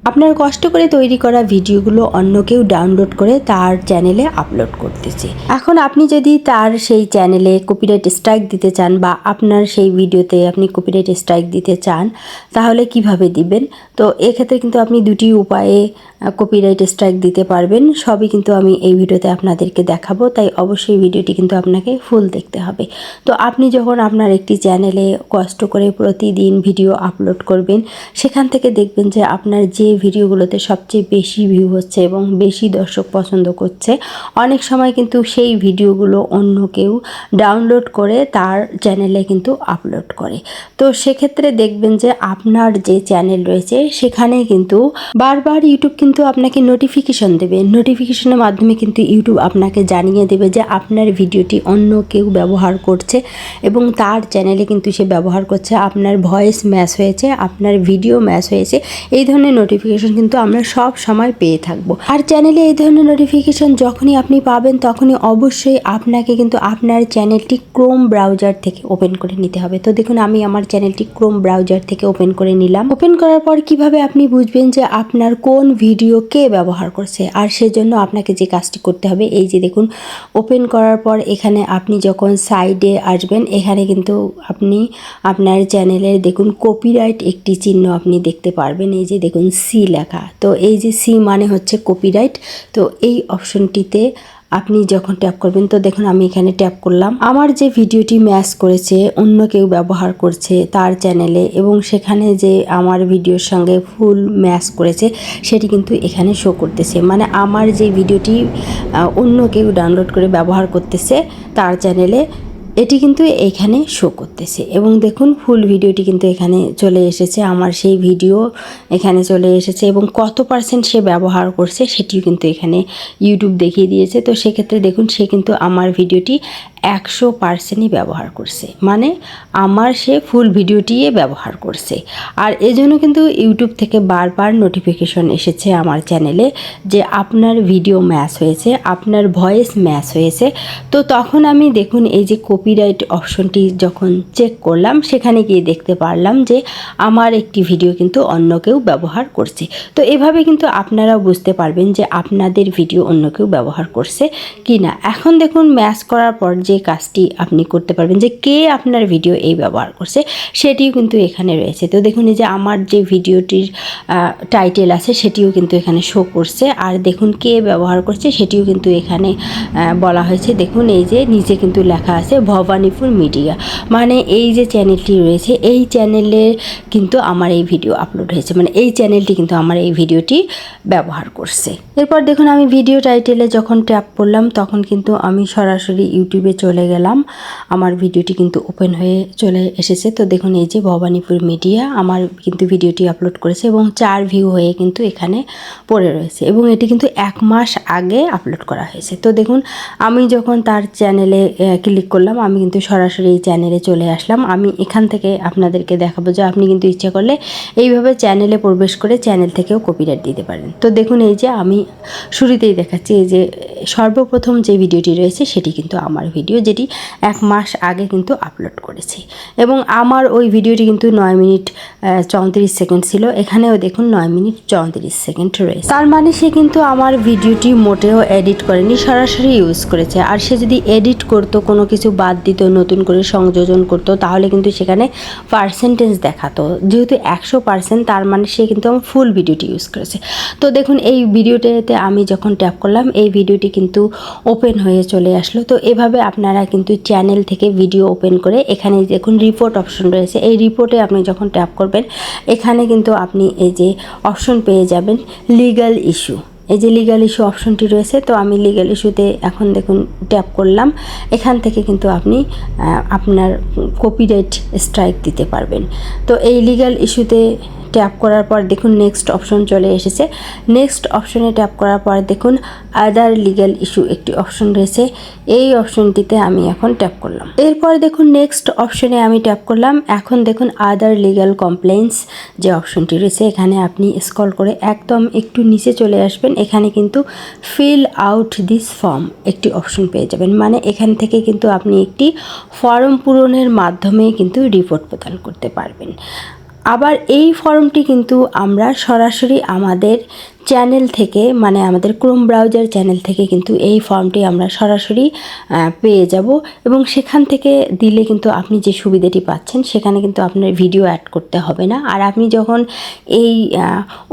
আপনার কষ্ট করে তৈরি করা ভিডিওগুলো অন্য কেউ ডাউনলোড করে তার চ্যানেলে আপলোড করতেছে। এখন আপনি যদি তার সেই চ্যানেলে কপিরাইট স্ট্রাইক দিতে চান বা আপনার সেই ভিডিওতে আপনি কপিরাইট স্ট্রাইক দিতে চান, তাহলে কিভাবে দিবেন? তো এক্ষেত্রে কিন্তু আপনি দুটি উপায়ে কপিরাইট স্ট্রাইক দিতে পারবেন। সবই কিন্তু আমি এই ভিডিওতে আপনাদেরকে দেখাবো, তাই অবশ্যই ভিডিওটি কিন্তু আপনাকে ফুল দেখতে হবে। তো আপনি যখন আপনার একটি চ্যানেলে কষ্ট করে প্রতিদিন ভিডিও আপলোড করবেন, সেখান থেকে দেখবেন যে আপনার যে ভিডিওগুলোতে সবচেয়ে বেশি ভিউ হচ্ছে এবং বেশি দর্শক পছন্দ করছে, অনেক সময় কিন্তু সেই ভিডিওগুলো অন্য কেউ ডাউনলোড করে তার চ্যানেলে কিন্তু আপলোড করে। তো সেক্ষেত্রে দেখবেন যে আপনার যে চ্যানেল রয়েছে সেখানে কিন্তু বারবার ইউটিউব কিন্তু আপনাকে নোটিফিকেশন দেবে। নোটিফিকেশনের মাধ্যমে কিন্তু ইউটিউব আপনাকে জানিয়ে দেবে যে আপনার ভিডিওটি অন্য কেউ ব্যবহার করছে এবং তার চ্যানেলে কিন্তু সে ব্যবহার করছে, আপনার ভয়েস ম্যাচ হয়েছে, আপনার ভিডিও ম্যাচ হয়েছে। এই ধরনের নোটিফিকেশন কিন্তু আমরা সব সময় পেয়ে থাকবো। আর চ্যানেলে এই ধরনের নোটিফিকেশন যখনই আপনি পাবেন, তখনই অবশ্যই আপনাকে কিন্তু আপনার চ্যানেলটি ক্রোম ব্রাউজার থেকে ওপেন করে নিতে হবে। তো দেখুন, আমি আমার চ্যানেলটি ক্রোম ব্রাউজার থেকে ওপেন করে নিলাম। ওপেন করার পর কিভাবে আপনি বুঝবেন যে আপনার কোন ভিডিও কে ব্যবহার করছে? আর সেজন্য আপনাকে যে কাজটি করতে হবে, এই যে দেখুন, ওপেন করার পর এখানে আপনি যখন সাইডে আসবেন, এখানে কিন্তু আপনি আপনার চ্যানেলের দেখুন কপিরাইট একটি চিহ্ন আপনি দেখতে পারবেন। এই যে দেখুন সি লেখা, তো এই যে সি মানে হচ্ছে কপিরাইট। তো এই অপশনটিতে আপনি যখন ট্যাপ করবেন, তো দেখুন আমি এখানে ট্যাপ করলাম। আমার যে ভিডিওটি ম্যাচ করেছে, অন্য কেউ ব্যবহার করছে তার চ্যানেলে, এবং সেখানে যে আমার ভিডিওর সঙ্গে ফুল ম্যাচ করেছে সেটি কিন্তু এখানে শো করতেছে। মানে আমার যে ভিডিওটি অন্য কেউ ডাউনলোড করে ব্যবহার করতেছে তার চ্যানেলে, এটি কিন্তু এখানে শো করতেছে। এবং দেখুন ফুল ভিডিওটি কিন্তু এখানে চলে এসেছে, আমার সেই ভিডিও এখানে চলে এসেছে এবং কত পার্সেন্ট সে ব্যবহার করছে সেটিও কিন্তু এখানে ইউটিউব দেখিয়ে দিয়েছে। তো সেক্ষেত্রে দেখুন সে কিন্তু আমার ভিডিওটি 100%ই ব্যবহার করছে, মানে আমার সে ফুল ভিডিওটিই ব্যবহার করছে। আর এজন্য কিন্তু ইউটিউব থেকে বারবার নোটিফিকেশন এসেছে আমার চ্যানেলে যে আপনার ভিডিও ম্যাচ হয়েছে, আপনার ভয়েস ম্যাচ হয়েছে। তো তখন আমি দেখুন এই যে কপিরাইট অপশনটি যখন চেক করলাম, সেখানে গিয়ে দেখতে পারলাম যে আমার একটি ভিডিও কিন্তু অন্য কেউ ব্যবহার করছে। তো এভাবে কিন্তু আপনারাও বুঝতে পারবেন যে আপনাদের ভিডিও অন্য কেউ ব্যবহার করছে কি না। এখন দেখুন ম্যাচ করার পর যে কাজটি আপনি করতে পারবেন যে কে আপনার ভিডিও এই ব্যবহার করছে সেটিও কিন্তু এখানে রয়েছে। তো দেখুন এই যে আমার যে ভিডিওটির টাইটেল আছে সেটিও কিন্তু এখানে শো করছে, আর দেখুন কে ব্যবহার করছে সেটিও কিন্তু এখানে বলা হয়েছে। দেখুন এই যে নিচে কিন্তু লেখা আছে ভবানীপুর মিডিয়া, মানে এই যে চ্যানেলটি রয়েছে এই চ্যানেলে কিন্তু আমার এই ভিডিও আপলোড হয়েছে, মানে এই চ্যানেলটি কিন্তু আমার এই ভিডিওটি ব্যবহার করছে। এরপর দেখুন আমি ভিডিও টাইটেলে যখন ট্যাপ করলাম, তখন কিন্তু আমি সরাসরি ইউটিউবে চলে গেলাম। আমার ভিডিওটি কিন্তু ওপেন হয়ে চলে এসেছে। তো দেখুন এই যে ভবানীপুর মিডিয়া আমার কিন্তু ভিডিওটি আপলোড করেছে এবং 4 ভিউ হয়ে কিন্তু এখানে পড়ে রয়েছে, এবং এটি কিন্তু 1 মাস আগে আপলোড করা হয়েছে। তো দেখুন আমি যখন তার চ্যানেলে ক্লিক করলাম, আমি কিন্তু সরাসরি এই চ্যানেলে চলে আসলাম। আমি এখান থেকে আপনাদেরকে দেখাবো যে আপনি কিন্তু ইচ্ছে করলে এইভাবে চ্যানেলে প্রবেশ করে চ্যানেল থেকেও কপিরাইট দিতে পারেন। তো দেখুন এই যে আমি শুরুতেই দেখাচ্ছি, এই যে সর্বপ্রথম যে ভিডিওটি রয়েছে সেটি কিন্তু আমার ভিডিও, যেটি 1 মাস আগে কিন্তু আপলোড করেছি, এবং আমার ওই ভিডিওটি কিন্তু 9 মিনিট 34 সেকেন্ড ছিল। এখানেও দেখুন 9 মিনিট 34 সেকেন্ড রয়েছে। তার মানে সে কিন্তু আমার ভিডিওটি মোটেও এডিট করেনি, সরাসরি ইউজ করেছে। আর সে যদি এডিট করতো, কোনো কিছু বাদ দিত, নতুন করে সংযোজন করতো, তাহলে কিন্তু সেখানে পার্সেন্টেজ দেখাতো। যেহেতু 100%, তার মানে সে কিন্তু আমার ফুল ভিডিওটি ইউজ করেছে। তো দেখুন এই ভিডিওটাতে আমি যখন ট্যাপ করলাম, এই ভিডিওটি কিন্তু ওপেন হয়ে চলে আসলো। তো এভাবে আপনারা কিন্তু চ্যানেল থেকে ভিডিও ওপেন করে এখানে দেখুন রিপোর্ট অপশন রয়েছে, এই রিপোর্টে আপনি যখন ট্যাপ করবেন, এখানে কিন্তু আপনি এই যে অপশন পেয়ে যাবেন লিগ্যাল ইস্যু। এই যে লিগ্যাল ইস্যু অপশনটি রয়েছে, তো আমি লিগ্যাল ইস্যুতে এখন দেখুন ট্যাপ করলাম। এখান থেকে কিন্তু আপনি আপনার কপিরাইট স্ট্রাইক দিতে পারবেন। তো এই লিগ্যাল ইস্যুতে ট্যাপ করার পর দেখুন নেক্সট অপশন চলে এসেছে। নেক্সট অপশনে ট্যাপ করার পর দেখুন আদার লিগ্যাল ইস্যু একটি অপশন রয়েছে, এই অপশনটিতে আমি এখন ট্যাপ করলাম। এরপর দেখুন নেক্সট অপশনে আমি ট্যাপ করলাম। এখন দেখুন আদার লিগ্যাল কমপ্লেইন্টস যে অপশনটি রয়েছে, এখানে আপনি স্ক্রল করে একদম একটু নিচে চলে আসবেন। এখানে কিন্তু ফিল আউট দিস ফর্ম একটি অপশন পেয়ে যাবেন, মানে এখান থেকে কিন্তু আপনি একটি ফর্ম পূরণের মাধ্যমে কিন্তু রিপোর্ট প্রদান করতে পারবেন। আবার এই ফর্মটি কিন্তু আমরা সরাসরি আমাদের চ্যানেল থেকে, মানে আমাদের ক্রোম ব্রাউজার চ্যানেল থেকে কিন্তু এই ফর্মটি আমরা সরাসরি পেয়ে যাব, এবং সেখান থেকে দিলে কিন্তু আপনি যে সুবিধাটি পাচ্ছেন সেখানে কিন্তু আপনার ভিডিও অ্যাড করতে হবে না। আর আপনি যখন এই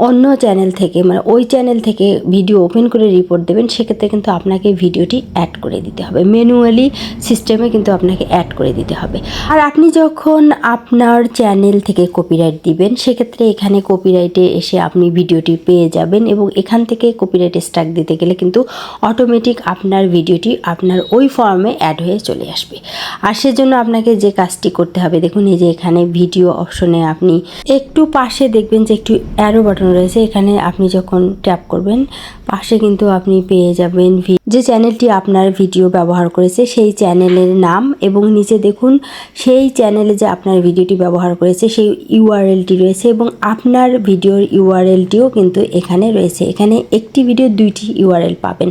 অন্য চ্যানেল থেকে, মানে ওই চ্যানেল থেকে ভিডিও ওপেন করে রিপোর্ট দেবেন, সেক্ষেত্রে কিন্তু আপনাকে ভিডিওটি অ্যাড করে দিতে হবে, ম্যানুয়ালি সিস্টেমে কিন্তু আপনাকে অ্যাড করে দিতে হবে। আর আপনি যখন আপনার চ্যানেল থেকে কপিরাইট দিবেন, সেক্ষেত্রে এখানে কপিরাইটে এসে আপনি ভিডিওটি পেয়ে যাবেন, এবং এখান থেকে কপিরাইট স্ট্রাইক দিতে গেলে কিন্তু অটোমেটিক আপনার ভিডিওটি আপনার ওই ফর্মে অ্যাড হয়ে চলে আসবে। আর সেজন্য আপনাকে যে কাজটি করতে হবে, দেখুন এই যে এখানে ভিডিও অপশনে আপনি একটু পাশে দেখবেন যে একটু অ্যারো বাটন রয়েছে, এখানে আপনি যখন ট্যাপ করবেন পাশে কিন্তু আপনি পেয়ে যাবেন যে চ্যানেলটি আপনার ভিডিও ব্যবহার করেছে সেই চ্যানেলের নাম, এবং নিচে দেখুন সেই চ্যানেলে যে আপনার ভিডিওটি ব্যবহার করেছে সেই ইউআরএলটি রয়েছে, এবং আপনার ভিডিওর ইউআরএলটিও কিন্তু এখানে রয়েছে। এখানে একটি ভিডিও দুইটি ইউআরএল পাবেন,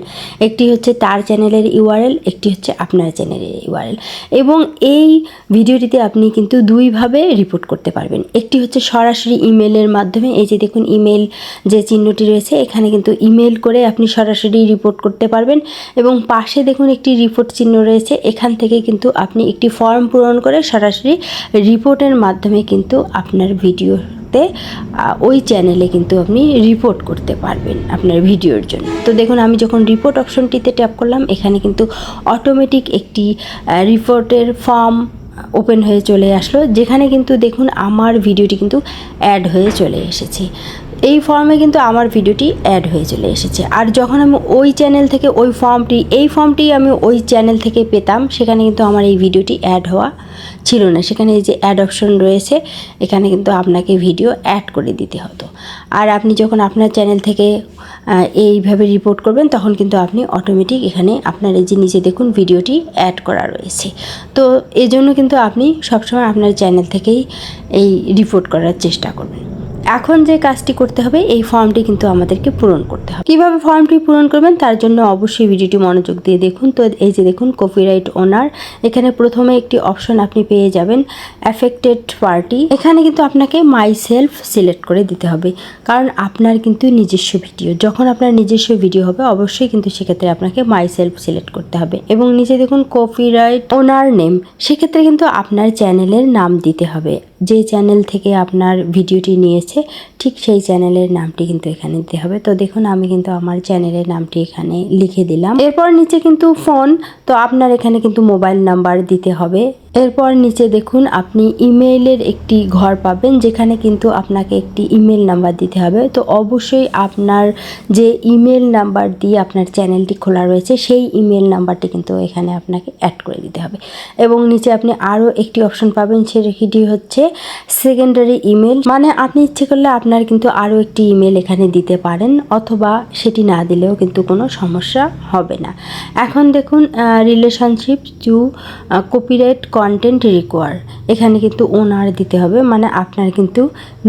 একটি হচ্ছে তার চ্যানেলের ইউআরএল, একটি হচ্ছে আপনার চ্যানেলের ইউআরএল। এবং এই ভিডিওটিতে আপনি কিন্তু দুইভাবে রিপোর্ট করতে পারবেন। একটি হচ্ছে সরাসরি ইমেলের মাধ্যমে, এই যে দেখুন ইমেল যে চিহ্নটি রয়েছে, এখানে কিন্তু ইমেল করে আপনি সরাসরি রিপোর্ট করতে পারবেন, এবং পাশে দেখুন একটি রিপোর্ট চিহ্ন রয়েছে, এখান থেকে কিন্তু আপনি একটি ফর্ম পূরণ করে সরাসরি রিপোর্টের মাধ্যমে কিন্তু আপনার ভিডিওতে ওই চ্যানেলে কিন্তু আপনি রিপোর্ট করতে পারবেন আপনার ভিডিওর জন্য। তো দেখুন আমি যখন রিপোর্ট অপশনটিতে ট্যাপ করলাম, এখানে কিন্তু অটোমেটিক একটি রিপোর্টের ফর্ম ওপেন হয়ে চলে আসলো, যেখানে কিন্তু দেখুন আমার ভিডিওটি কিন্তু অ্যাড হয়ে চলে এসেছে। এই ফর্মে কিন্তু আমার ভিডিওটি অ্যাড হয়ে চলে এসেছে। আর যখন আমি ওই চ্যানেল থেকে এই ফর্মটি আমি ওই চ্যানেল থেকে পেতাম, সেখানে কিন্তু আমার এই ভিডিওটি অ্যাড হওয়া ছিল না। সেখানে এই যে অ্যাড অপশন রয়েছে, এখানে কিন্তু আপনাকে ভিডিও অ্যাড করে দিতে হতো। আর আপনি যখন আপনার চ্যানেল থেকে এইভাবে রিপোর্ট করবেন, তখন কিন্তু আপনি অটোমেটিক এখানে আপনার এই যে নিচে দেখুন ভিডিওটি অ্যাড করা রয়েছে। তো এই জন্য কিন্তু আপনি সবসময় আপনার চ্যানেল থেকেই এই রিপোর্ট করার চেষ্টা করবেন। এখন যে কাজটি করতে হবে, এই ফর্মটি কিন্তু আমাদেরকে পূরণ করতে হবে। কিভাবে ফর্মটি পূরণ করবেন তার জন্য অবশ্যই ভিডিওটি মনোযোগ দিয়ে দেখুন। তো এই যে দেখুন কপিরাইট ওনার, এখানে প্রথমে একটি অপশন আপনি পেয়ে যাবেন অ্যাফেক্টেড পার্টি। এখানে কিন্তু আপনাকে মাই সেলফ সিলেক্ট করে দিতে হবে, কারণ আপনার কিন্তু নিজস্ব ভিডিও, যখন আপনার নিজস্ব ভিডিও হবে অবশ্যই কিন্তু সেক্ষেত্রে আপনাকে মাই সেলফ সিলেক্ট করতে হবে। এবং নিচে দেখুন কপিরাইট ওনার নেম, সেক্ষেত্রে কিন্তু আপনার চ্যানেলের নাম দিতে হবে, যে চ্যানেল থেকে আপনার ভিডিওটি নিয়েছে ঠিক সেই চ্যানেলের নামটি কিন্তু এখানে দিতে হবে। তো দেখুন আমি কিন্তু আমার চ্যানেলের নামটি এখানে লিখে দিলাম। এরপর নিচে কিন্তু ফোন, তো আপনার এখানে কিন্তু মোবাইল নাম্বার দিতে হবে। এরপর নিচে দেখুন আপনি ইমেইলের একটি ঘর পাবেন, যেখানে কিন্তু আপনাকে একটি ইমেল নাম্বার দিতে হবে। তো অবশ্যই আপনার যে ইমেল নাম্বার দিয়ে আপনার চ্যানেলটি খোলা রয়েছে সেই ইমেল নাম্বারটি কিন্তু এখানে আপনাকে অ্যাড করে দিতে হবে। এবং নিচে আপনি আরও একটি অপশন পাবেন, সেটি হচ্ছে সেকেন্ডারি ইমেল, মানে আপনি ইচ্ছে করলে আপনার কিন্তু আরও একটি ইমেল এখানে দিতে পারেন, অথবা সেটি না দিলেও কিন্তু কোনো সমস্যা হবে না। এখন দেখুন relationship to copyright content require, এখানে কিন্তু ওনার দিতে হবে, মানে আপনার কিন্তু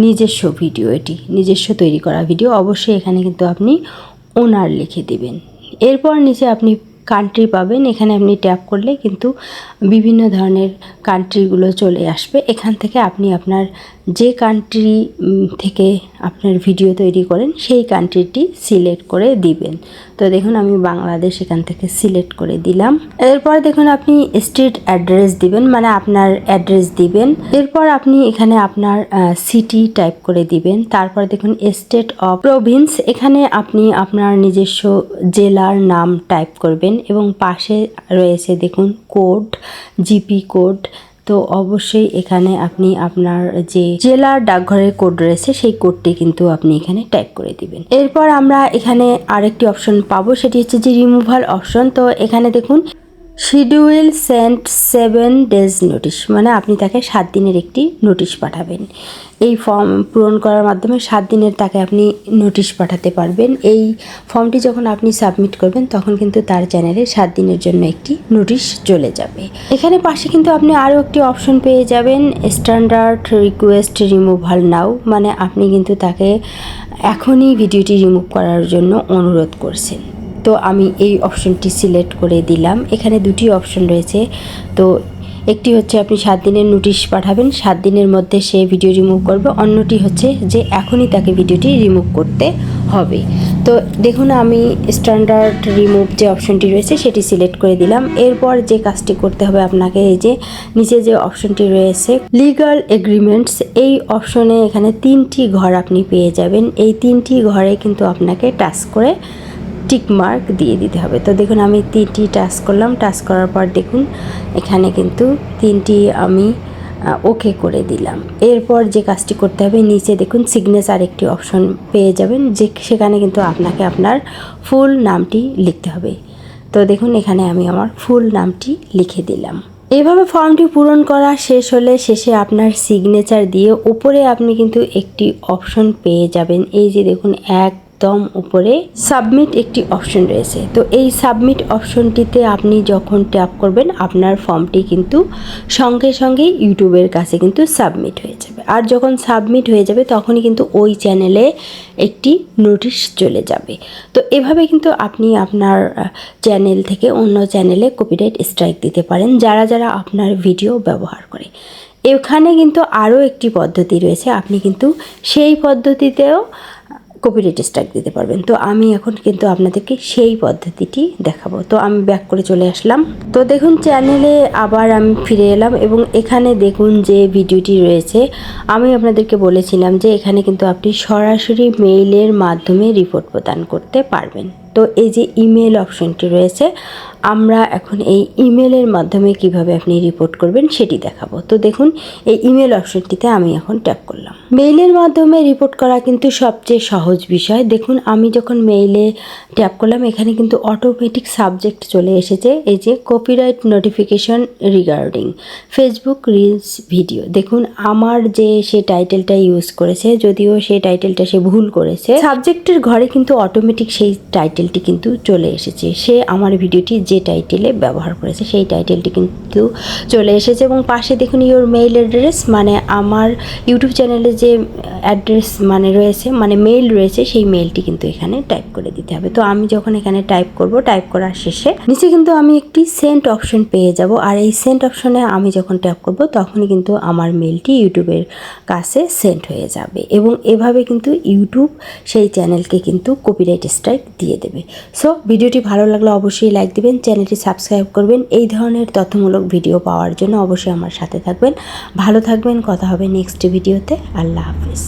নিজস্ব ভিডিও, এটি নিজস্ব তৈরি করা ভিডিও, অবশ্যই এখানে কিন্তু আপনি ওনার লিখে দিবেন। এরপর নিচে আপনি কান্ট্রি পাবেন, এখানে আপনি ট্যাপ করলে কিন্তু বিভিন্ন ধরনের কান্ট্রিগুলো চলে আসবে। এখান থেকে আপনি আপনার যে কান্ট্রি থেকে আপনার ভিডিও তৈরি করেন সেই কান্ট্রিটি সিলেক্ট করে দিবেন। তো দেখুন আমি বাংলাদেশ এখান থেকে সিলেক্ট করে দিলাম। এরপর দেখুন আপনি স্ট্রিট অ্যাড্রেস দিবেন, মানে আপনার অ্যাড্রেস দিবেন। এরপর আপনি এখানে আপনার সিটি টাইপ করে দিবেন। তারপর দেখুন স্টেট অফ প্রভিন্স, এখানে আপনি আপনার নিজস্ব জেলার নাম টাইপ করবেন, এবং পাশে রয়েছে দেখুন কোড, জিপি কোড। তো অবশ্যই এখানে আপনি আপনার যে জেলার ডাকঘরের কোড রয়েছে সেই কোডটি কিন্তু আপনি এখানে টাইপ করে দিবেন। এরপর আমরা এখানে আরেকটি অপশন পাবো, সেটি হচ্ছে যে রিমুভাল অপশন। তো এখানে দেখুন শিডিউল সেন্ট 7 days নোটিশ, মানে আপনি তাকে 7 দিনের একটি নোটিশ পাঠাবেন। এই ফর্ম পূরণ করার মাধ্যমে 7 দিনের তাকে আপনি নোটিশ পাঠাতে পারবেন। এই ফর্মটি যখন আপনি সাবমিট করবেন তখন কিন্তু তার চ্যানেলে 7 দিনের জন্য একটি নোটিশ চলে যাবে। এখানে পাশে কিন্তু আপনি আরও একটি অপশন পেয়ে যাবেন স্ট্যান্ডার্ড রিকোয়েস্ট রিমুভাল নাও, মানে আপনি কিন্তু তাকে এখনই ভিডিওটি রিমুভ করার জন্য অনুরোধ করছেন। তো আমি এই অপশনটি সিলেক্ট করে দিলাম। এখানে দুটি অপশন রয়েছে, তো একটি হচ্ছে আপনি 7 দিনের নোটিশ পাঠাবেন, 7 দিনের মধ্যে সে ভিডিও রিমুভ করবে, অন্যটি হচ্ছে যে এখনই তাকে ভিডিওটি রিমুভ করতে হবে। তো দেখুন আমি স্ট্যান্ডার্ড রিমুভ যে অপশনটি রয়েছে সেটি সিলেক্ট করে দিলাম। এরপর যে কাজটি করতে হবে আপনাকে, এই যে নিচে যে অপশনটি রয়েছে লিগাল এগ্রিমেন্টস, এই অপশনে এখানে 3টি ঘর আপনি পেয়ে যাবেন। এই 3টি ঘরে কিন্তু আপনাকে টাচ করে টিক মার্ক দিয়ে দিতে হবে। তো দেখুন আমি 3টি টাচ করলাম, টাচ করার পর দেখুন এখানে কিন্তু 3টি আমি ওকে করে দিলাম। এরপর যে কাজটি করতে হবে, নিচে দেখুন সিগনেচার একটি অপশন পেয়ে যাবেন, যে সেখানে কিন্তু আপনাকে আপনার ফুল নামটি লিখতে হবে। তো দেখুন এখানে আমি আমার ফুল নামটি লিখে দিলাম। এভাবে ফর্মটি পূরণ করা শেষ হলে শেষে আপনার সিগনেচার দিয়ে উপরে আপনি কিন্তু একটি অপশন পেয়ে যাবেন। এই যে দেখুন একদম উপরে সাবমিট একটি অপশন রয়েছে। তো এই সাবমিট অপশনটিতে আপনি যখন ট্যাপ করবেন আপনার ফর্মটি কিন্তু সঙ্গে সঙ্গে ইউটিউবের কাছে কিন্তু সাবমিট হয়ে যাবে। আর যখন সাবমিট হয়ে যাবে তখনই কিন্তু ওই চ্যানেলে একটি নোটিশ চলে যাবে। তো এভাবে কিন্তু আপনি আপনার চ্যানেল থেকে অন্য চ্যানেলে কপিরাইট স্ট্রাইক দিতে পারেন যারা যারা আপনার ভিডিও ব্যবহার করে। এখানে কিন্তু আরও একটি পদ্ধতি রয়েছে, আপনি কিন্তু সেই পদ্ধতিতেও কপিরাইট স্ট্রাইক দিতে পারবেন। তো আমি এখন কিন্তু আপনাদেরকে সেই পদ্ধতিটি দেখাবো। তো আমি ব্যাক করে চলে আসলাম। তো দেখুন চ্যানেলে আবার আমি ফিরে এলাম এবং এখানে দেখুন যে ভিডিওটি রয়েছে, আমি আপনাদেরকে বলেছিলাম যে এখানে কিন্তু আপনি সরাসরি মেইলের মাধ্যমে রিপোর্ট প্রদান করতে পারবেন। তো এই যে ইমেল অপশনটি রয়েছে, আমরা এখন এই ইমেলের মাধ্যমে কিভাবে আপনি রিপোর্ট করবেন সেটি দেখাবো। তো দেখুন এই ইমেল অপশনটিতে আমি এখন ট্যাপ করলাম। মেইলের মাধ্যমে রিপোর্ট করা কিন্তু সবচেয়ে সহজ বিষয়। দেখুন আমি যখন মেইলে ট্যাপ করলাম এখানে কিন্তু অটোমেটিক সাবজেক্ট চলে এসেছে, এই যে copyright notification regarding Facebook reels video. দেখুন আমার যে সে টাইটেলটা ইউজ করেছে, যদিও সেই টাইটেলটা সে ভুল করেছে, সাবজেক্টের ঘরে কিন্তু অটোমেটিক সেই টাইটেলটি কিন্তু চলে এসেছে। সে আমার ভিডিওটি যে টাইটেলে ব্যবহার করেছে সেই টাইটেলটি কিন্তু চলে এসেছে এবং পাশে দেখুন ইওর মেইল অ্যাড্রেস, মানে আমার ইউটিউব চ্যানেলে যে অ্যাড্রেস মানে রয়েছে, মানে মেইল রয়েছে, সেই মেইলটি কিন্তু এখানে টাইপ করে দিতে হবে। তো আমি যখন এখানে টাইপ করব, টাইপ করার শেষে নিচে কিন্তু আমি একটি সেন্ড অপশন পেয়ে যাব। আর এই সেন্ড অপশনে আমি যখন ট্যাপ করব তখনই কিন্তু আমার মেইলটি ইউটিউবের কাছে সেন্ড হয়ে যাবে এবং এভাবে কিন্তু ইউটিউব সেই চ্যানেলকে কিন্তু কপিরাইট স্ট্রাইক দিয়ে দেবে। সো ভিডিওটি ভালো লাগলে অবশ্যই লাইক দিবেন, চ্যানেলটি সাবস্ক্রাইব করবেন। এই ধরনের তথ্যমূলক ভিডিও পাওয়ার জন্য অবশ্যই আমার সাথে থাকবেন। ভালো থাকবেন, কথা হবে নেক্সট ভিডিওতে। আল্লাহ হাফিজ।